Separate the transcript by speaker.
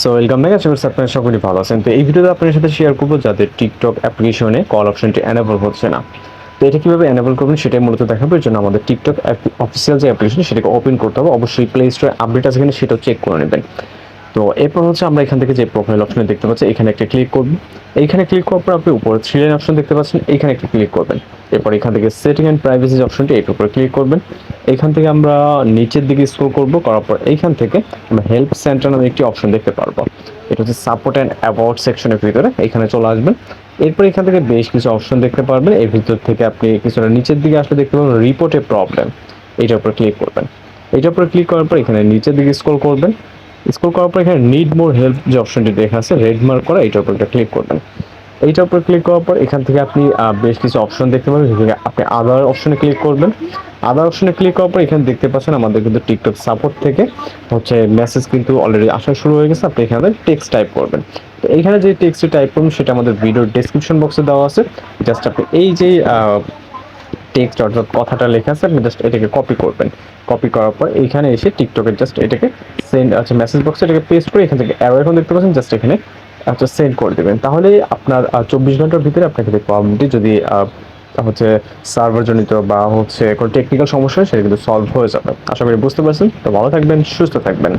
Speaker 1: So welcome back. আশা করছি আপনারা সকলেই ভালো আছেন। তো এই ভিডিওতে আপনাদের সাথে শেয়ার করবো যাদের টিকটক অ্যাপ্লিকেশনে কল অপশনটি এনেবল হচ্ছে না। তো এটা কীভাবে এনেবল করবেন সেটাই মূলত দেখাবো। এর জন্য আমাদের টিকটক অফিসিয়াল যে অ্যাপ্লিকেশন সেটাকে ওপেন করতে হবে। অবশ্যই প্লে স্টোরে আপডেট আছে কিনা সেটাও চেক করে নেবেন। তো এরপর হচ্ছে আমরা এখান থেকে যে প্রোফাইল অপশনে দেখতে পাচ্ছি এখানে একটা ক্লিক করব। এইখানে ক্লিক করার পর আপনি উপরে থ্রি লাইন অপশন দেখতে পাচ্ছেন, এইখানে একটা ক্লিক করবেন। এরপর এখান থেকে সেটিং অ্যান্ড প্রাইভেসি অপশনটি এর উপরে ক্লিক করবেন। এখান থেকে আমরা নিচের দিকে স্ক্রল করব, করার পর এইখান থেকে আমরা হেল্প সেন্টার নামে একটি অপশন দেখতে পারবো। এটা হচ্ছে সাপোর্ট অ্যান্ড অ্যাবাউট সেকশনের ভিতরে, এখানে চলে আসবেন। এরপর এখান থেকে বেশ কিছু অপশন দেখতে পারবেন। এর ভিতর থেকে আপনি কিছুটা নিচের দিকে আসলে দেখতে পাবেন রিপোর্টে প্রবলেম, এইটার উপর ক্লিক করবেন। এইটার উপর ক্লিক করার পর এখানে নিচের দিকে স্ক্রল করবেন। স্ক্রল করার পর এখানে নিড মোর হেল্প যে অপশনটি দেখা আছে রেড মার্ক করা, এইটার উপর একটা ক্লিক করবেন। এইটার উপর ক্লিক করার পর এখান থেকে আপনি বেশ কিছু অপশন দেখতে পাবেন। আপনি আদার অপশনে ক্লিক করবেন। আদার অপশনে ক্লিক করার পর এখানে দেখতে পাচ্ছেন আমাদের কিন্তু টিকটক সাপোর্ট থেকে হচ্ছে মেসেজ কিন্তু অলরেডি আসা শুরু হয়ে গেছে। আপনি এখানে টেক্সট টাইপ করবেন। তো এইখানে যে টেক্সটটি টাইপ করবেন সেটা আমাদের ভিডিওর ডেসক্রিপশন বক্সে দেওয়া আছে। জাস্ট আপনি এই যে টেক্সট অর্থাৎ কথাটা লেখা আছে আপনি জাস্ট এটাকে কপি করবেন। কপি করার পর এইখানে এসে টিকটকে জাস্ট এটাকে সেন্ড আছে মেসেজ বক্সে এটাকে পেস্ট করে এখান থেকে অ্যারো এখন দেখতে পাচ্ছেন জাস্ট এখানে আচ্ছা সেন্ড করে দেবেন। তাহলে আপনার 24 ঘন্টার ভিতরে আপনাকে প্রবলেমটি যদি হচ্ছে সার্ভার জনিত বা হচ্ছে কোনো টেকনিক্যাল সমস্যা হয় সেটা কিন্তু সলভ হয়ে যাবে। আশা করি বুঝতে পারছেন। তো ভালো থাকবেন, সুস্থ থাকবেন।